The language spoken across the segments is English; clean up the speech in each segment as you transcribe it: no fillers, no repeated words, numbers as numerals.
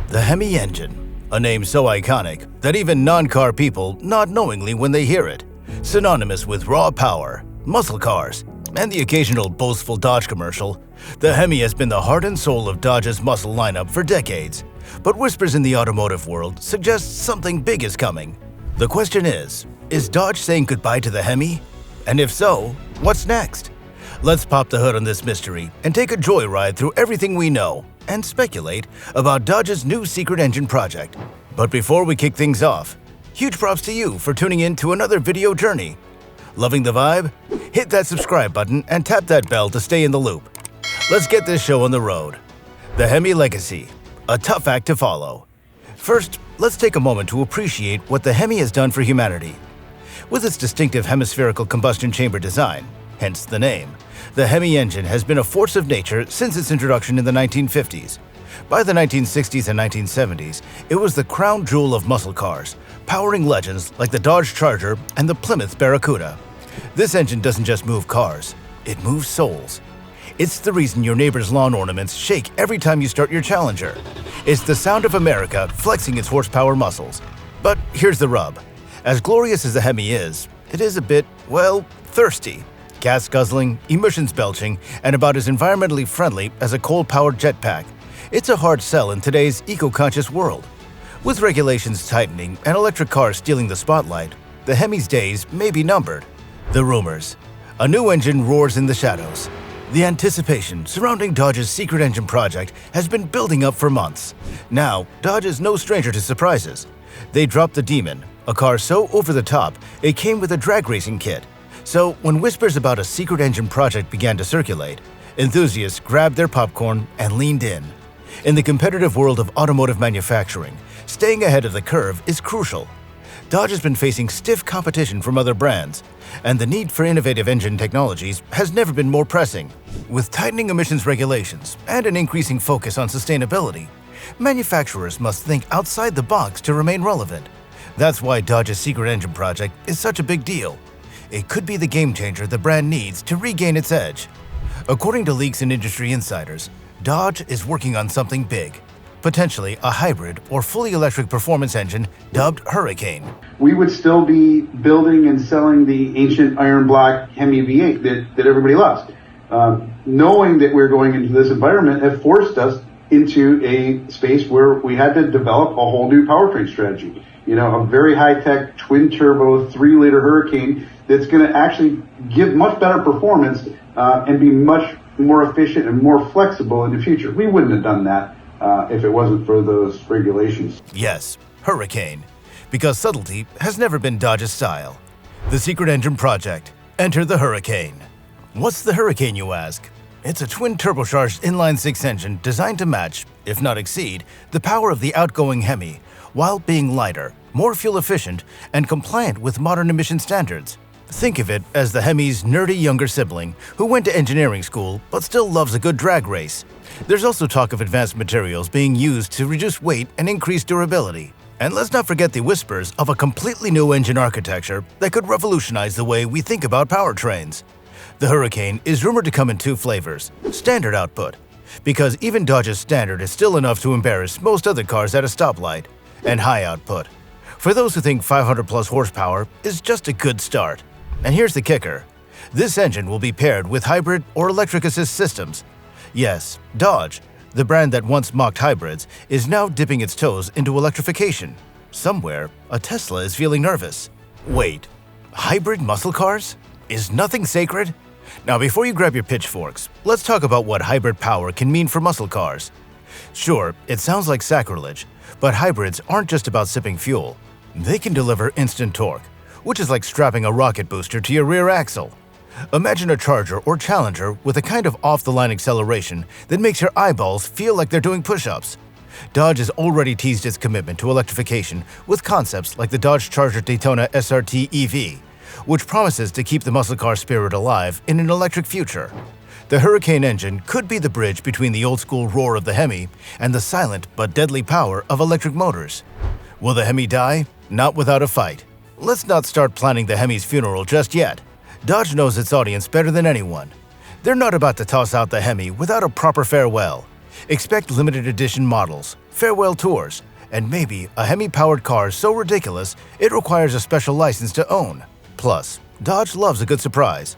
The Hemi engine, a name so iconic that even non-car people nod knowingly when they hear it, synonymous with raw power, muscle cars, and the occasional boastful Dodge commercial. The Hemi has been the heart and soul of Dodge's muscle lineup for decades, but whispers in the automotive world suggest something big is coming. The question is Dodge saying goodbye to the Hemi? And if so, what's next? Let's pop the hood on this mystery and take a joyride through everything we know and speculate about Dodge's new secret engine project. But before we kick things off, huge props to you for tuning in to another video journey. Loving the vibe? Hit that subscribe button and tap that bell to stay in the loop. Let's get this show on the road. The Hemi Legacy, a tough act to follow. First, let's take a moment to appreciate what the Hemi has done for humanity. With its distinctive hemispherical combustion chamber design, hence the name, the Hemi engine has been a force of nature since its introduction in the 1950s. By the 1960s and 1970s, it was the crown jewel of muscle cars, powering legends like the Dodge Charger and the Plymouth Barracuda. This engine doesn't just move cars, it moves souls. It's the reason your neighbor's lawn ornaments shake every time you start your Challenger. It's the sound of America flexing its horsepower muscles. But here's the rub. As glorious as the Hemi is, it is a bit, well, thirsty. Gas guzzling, emissions belching, and about as environmentally friendly as a coal-powered jetpack. It's a hard sell in today's eco-conscious world. With regulations tightening and electric cars stealing the spotlight, the Hemi's days may be numbered. The rumors. A new engine roars in the shadows. The anticipation surrounding Dodge's secret engine project has been building up for months. Now, Dodge is no stranger to surprises. They dropped the Demon, a car so over the top it came with a drag racing kit. So when whispers about a secret engine project began to circulate, enthusiasts grabbed their popcorn and leaned in. In the competitive world of automotive manufacturing, staying ahead of the curve is crucial. Dodge has been facing stiff competition from other brands, and the need for innovative engine technologies has never been more pressing. With tightening emissions regulations and an increasing focus on sustainability, manufacturers must think outside the box to remain relevant. That's why Dodge's secret engine project is such a big deal. It could be the game changer the brand needs to regain its edge. According to leaks and industry insiders, Dodge is working on something big, potentially a hybrid or fully electric performance engine dubbed Hurricane. We would still be building and selling the ancient iron black Hemi V8 that everybody loves. Knowing that we're going into this environment have forced us into a space where we had to develop a whole new powertrain strategy. You know, a very high-tech twin-turbo 3-liter Hurricane that's going to actually give much better performance and be much more efficient and more flexible in the future. We wouldn't have done that if it wasn't for those regulations. Yes, Hurricane, because subtlety has never been Dodge's style. The secret engine project. Enter the Hurricane. What's the Hurricane, you ask? It's a twin-turbocharged inline-six engine designed to match, if not exceed, the power of the outgoing Hemi, while being lighter, more fuel-efficient, and compliant with modern emission standards. Think of it as the Hemi's nerdy younger sibling who went to engineering school but still loves a good drag race. There's also talk of advanced materials being used to reduce weight and increase durability. And let's not forget the whispers of a completely new engine architecture that could revolutionize the way we think about powertrains. The Hurricane is rumored to come in two flavors: standard output, because even Dodge's standard is still enough to embarrass most other cars at a stoplight, and high output, for those who think 500 plus horsepower is just a good start. And here's the kicker. This engine will be paired with hybrid or electric assist systems. Yes, Dodge, the brand that once mocked hybrids, is now dipping its toes into electrification. Somewhere, a Tesla is feeling nervous. Wait, hybrid muscle cars? Is nothing sacred? Now before you grab your pitchforks, let's talk about what hybrid power can mean for muscle cars. Sure, it sounds like sacrilege, but hybrids aren't just about sipping fuel. They can deliver instant torque, which is like strapping a rocket booster to your rear axle. Imagine a Charger or Challenger with a kind of off-the-line acceleration that makes your eyeballs feel like they're doing push-ups. Dodge has already teased its commitment to electrification with concepts like the Dodge Charger Daytona SRT EV, which promises to keep the muscle car spirit alive in an electric future. The Hurricane engine could be the bridge between the old-school roar of the Hemi and the silent but deadly power of electric motors. Will the Hemi die? Not without a fight. Let's not start planning the Hemi's funeral just yet. Dodge knows its audience better than anyone. They're not about to toss out the Hemi without a proper farewell. Expect limited edition models, farewell tours, and maybe a Hemi-powered car so ridiculous it requires a special license to own. Plus, Dodge loves a good surprise.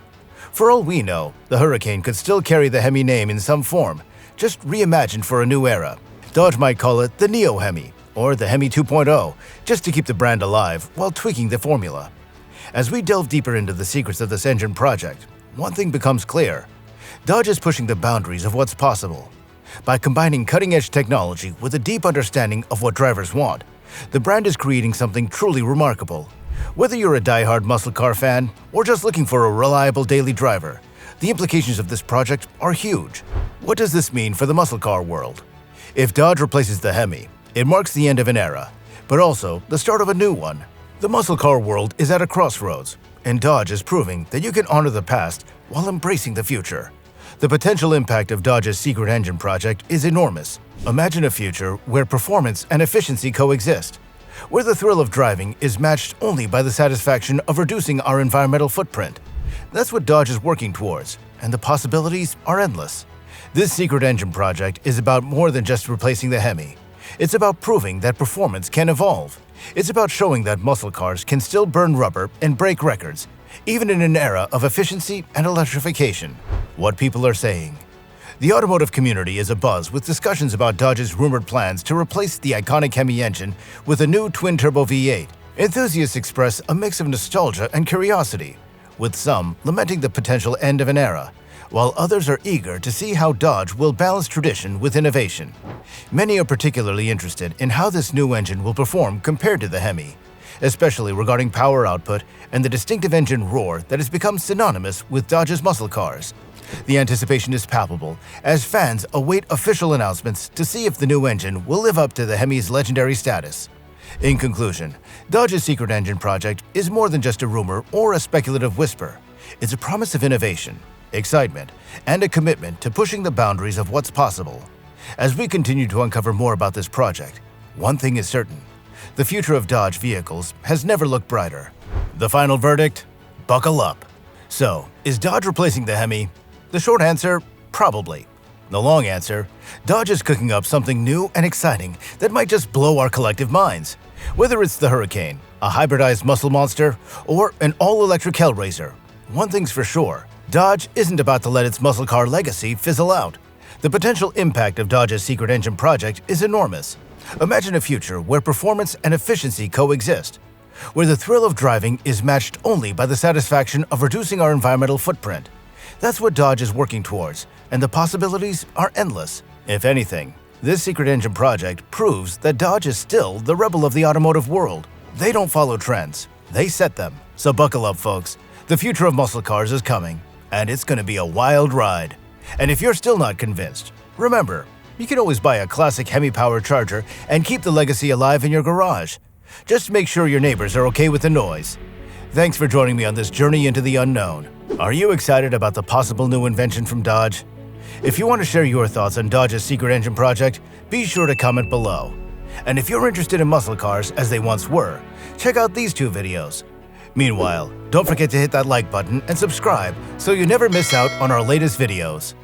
For all we know, the Hurricane could still carry the Hemi name in some form, just reimagined for a new era. Dodge might call it the Neo Hemi or the Hemi 2.0, just to keep the brand alive while tweaking the formula. As we delve deeper into the secrets of this engine project, one thing becomes clear. Dodge is pushing the boundaries of what's possible. By combining cutting-edge technology with a deep understanding of what drivers want, the brand is creating something truly remarkable. Whether you're a die-hard muscle car fan or just looking for a reliable daily driver, the implications of this project are huge. What does this mean for the muscle car world? If Dodge replaces the Hemi, it marks the end of an era, but also the start of a new one. The muscle car world is at a crossroads, and Dodge is proving that you can honor the past while embracing the future. The potential impact of Dodge's secret engine project is enormous. Imagine a future where performance and efficiency coexist, where the thrill of driving is matched only by the satisfaction of reducing our environmental footprint. That's what Dodge is working towards, and the possibilities are endless. This secret engine project is about more than just replacing the Hemi. It's about proving that performance can evolve. It's about showing that muscle cars can still burn rubber and break records, even in an era of efficiency and electrification. What people are saying. The automotive community is abuzz with discussions about Dodge's rumored plans to replace the iconic Hemi engine with a new twin-turbo V8. Enthusiasts express a mix of nostalgia and curiosity, with some lamenting the potential end of an era, while others are eager to see how Dodge will balance tradition with innovation. Many are particularly interested in how this new engine will perform compared to the Hemi, especially regarding power output and the distinctive engine roar that has become synonymous with Dodge's muscle cars. The anticipation is palpable as fans await official announcements to see if the new engine will live up to the Hemi's legendary status. In conclusion, Dodge's secret engine project is more than just a rumor or a speculative whisper. It's a promise of innovation, excitement, and a commitment to pushing the boundaries of what's possible. As we continue to uncover more about this project, one thing is certain. The future of Dodge vehicles has never looked brighter. The final verdict? Buckle up. So, is Dodge replacing the Hemi? The short answer, probably. The long answer, Dodge is cooking up something new and exciting that might just blow our collective minds. Whether it's the Hurricane, a hybridized muscle monster, or an all-electric Hellraiser, one thing's for sure, Dodge isn't about to let its muscle car legacy fizzle out. The potential impact of Dodge's secret engine project is enormous. Imagine a future where performance and efficiency coexist, where the thrill of driving is matched only by the satisfaction of reducing our environmental footprint. That's what Dodge is working towards, and the possibilities are endless. If anything, this secret engine project proves that Dodge is still the rebel of the automotive world. They don't follow trends, they set them. So buckle up, folks. The future of muscle cars is coming, and it's going to be a wild ride. And if you're still not convinced, remember, you can always buy a classic Hemi-powered Charger and keep the legacy alive in your garage. Just make sure your neighbors are okay with the noise. Thanks for joining me on this journey into the unknown. Are you excited about the possible new invention from Dodge? If you want to share your thoughts on Dodge's secret engine project, be sure to comment below. And if you're interested in muscle cars as they once were, check out these two videos. Meanwhile, don't forget to hit that like button and subscribe so you never miss out on our latest videos.